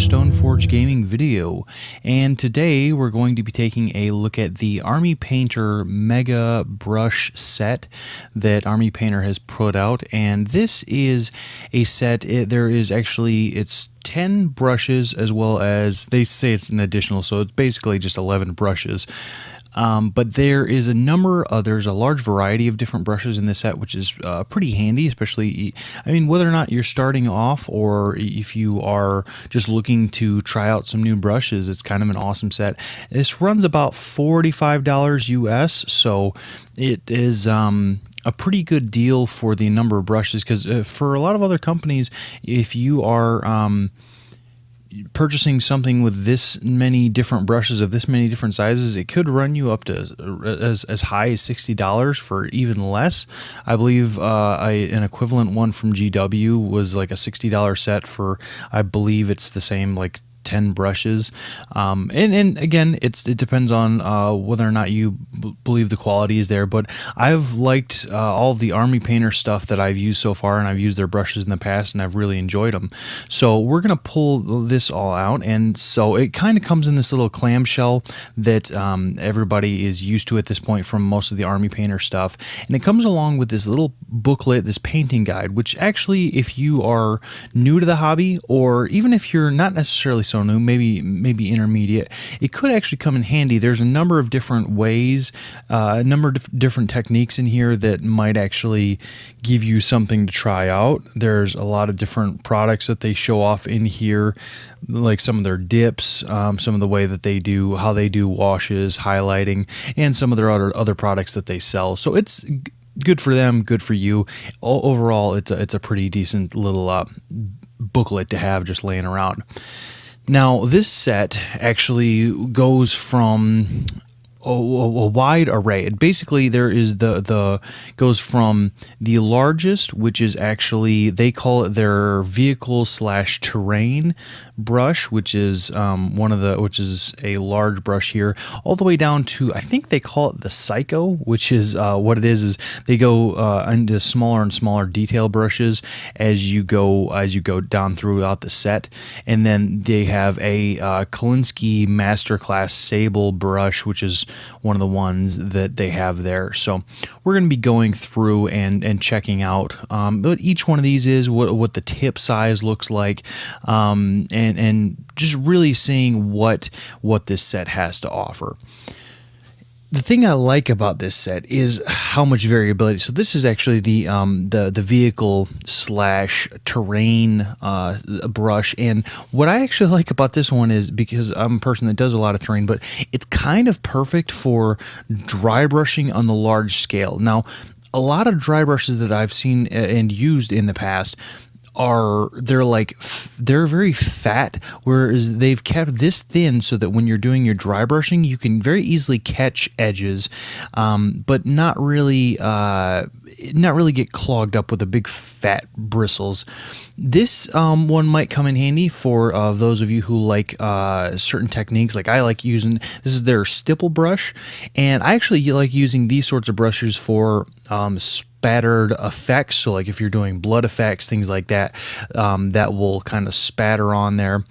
Stoneforge Gaming video, and today we're going to be taking a look at the Army Painter Mega Brush set that Army Painter has put out. And this is a set, it's 10 brushes, as well as, they say it's an additional, so it's basically just 11 brushes. But there is there's a large variety of different brushes in this set, which is pretty handy, especially, whether or not you're starting off or if you are just looking to try out some new brushes, it's kind of an awesome set. This runs about $45 US, so it is a pretty good deal for the number of brushes, because for a lot of other companies, if you are purchasing something with this many different brushes of this many different sizes, it could run you up to as high as $60 for even less. I believe an equivalent one from GW was like a $60 set for, I believe it's the same, like 10 brushes, and again, it depends on whether or not you believe the quality is there. But I've liked all of the Army Painter stuff that I've used so far, and I've used their brushes in the past, and I've really enjoyed them. So we're gonna pull this all out, and so it kind of comes in this little clamshell that everybody is used to at this point from most of the Army Painter stuff, and it comes along with this little booklet, this painting guide, which actually, if you are new to the hobby, or even if you're not necessarily so new, maybe intermediate, it could actually come in handy. There's a number of different ways, a number of different techniques in here that might actually give you something to try out. There's a lot of different products that they show off in here, like some of their dips, some of the way that they do, how they do washes, highlighting, and some of their other products that they sell. So it's good for them, good for you. Overall, it's a pretty decent little booklet to have just laying around. Now, this set actually goes from a wide array. Basically, there is goes from the largest, which is actually, they call it their vehicle/terrain brush, which is which is a large brush here, all the way down to, I think they call it the Psycho, which is what it is they go into smaller and smaller detail brushes as you go down throughout the set. And then they have a Kolinsky Masterclass Sable brush, which is one of the ones that they have there. So we're going to be going through and checking out what each one of these is, what the tip size looks like, and just really seeing what this set has to offer. The thing I like about this set is how much variability. So this is actually the vehicle/terrain brush, and what I actually like about this one is, because I'm a person that does a lot of terrain, but it's kind of perfect for dry brushing on the large scale. Now, a lot of dry brushes that I've seen and used in the past they're very fat, whereas they've kept this thin so that when you're doing your dry brushing, you can very easily catch edges, but not really get clogged up with the big fat bristles. This one might come in handy for those of you who like certain techniques. Like, I like using, this is their stipple brush, and I actually like using these sorts of brushes for spattered effects. So like if you're doing blood effects, things like that, that will kind of spatter on there.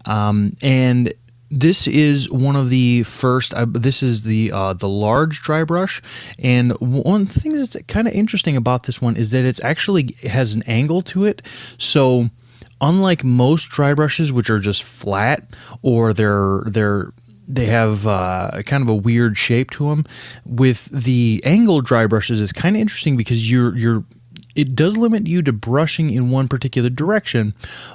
And this is one of the first, this is the large dry brush, and one of the things that's kind of interesting about this one is that it has an angle to it. So unlike most dry brushes, which are just flat, or they have kind of a weird shape to them, with the angled dry brushes, it's kind of interesting because it does limit you to brushing in one particular direction,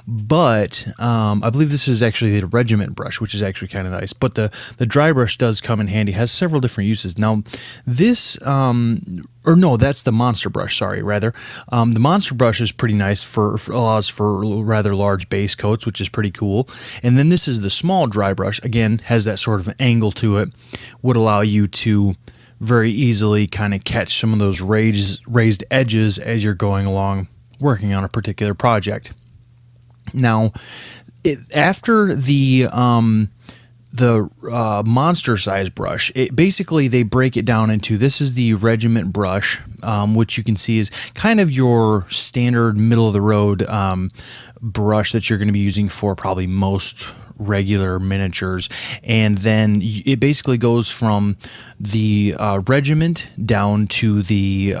but I believe this is actually the regiment brush, which is actually kind of nice. But the dry brush does come in handy, has several different uses. Now, this, that's the monster brush, the monster brush is pretty nice allows for rather large base coats, which is pretty cool. And then this is the small dry brush, again, has that sort of an angle to it, would allow you to very easily kind of catch some of those raised edges as you're going along working on a particular project. Now, after the monster size brush. Basically, they break it down into, this is the Regiment brush, which you can see is kind of your standard middle of the road brush that you're going to be using for probably most regular miniatures. And then it basically goes from the Regiment down to the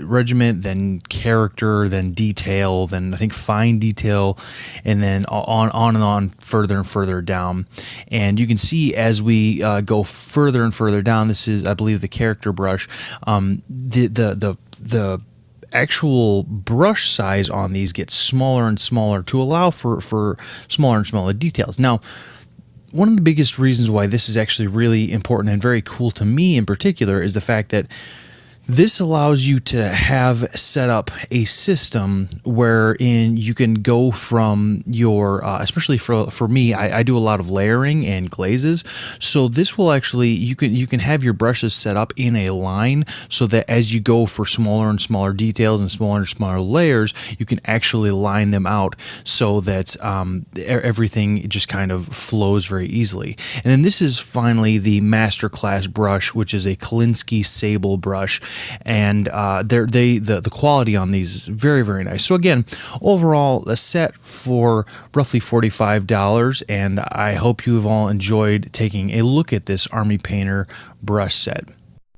Regiment, then character, then detail, then I think fine detail, and then on and on, further and further down. And you can see as we go further and further down, this is, I believe, the character brush. The actual brush size on these gets smaller and smaller to allow for smaller and smaller details. Now, one of the biggest reasons why this is actually really important and very cool to me in particular is the fact that this allows you to have set up a system wherein you can go from your, especially for me, I do a lot of layering and glazes. So this will actually, you can have your brushes set up in a line so that as you go for smaller and smaller details and smaller layers, you can actually line them out so that everything just kind of flows very easily. And then this is finally the Masterclass brush, which is a Kolinsky Sable brush. And the quality on these is very, very nice. So again, overall, a set for roughly $45, and I hope you have all enjoyed taking a look at this Army Painter brush set.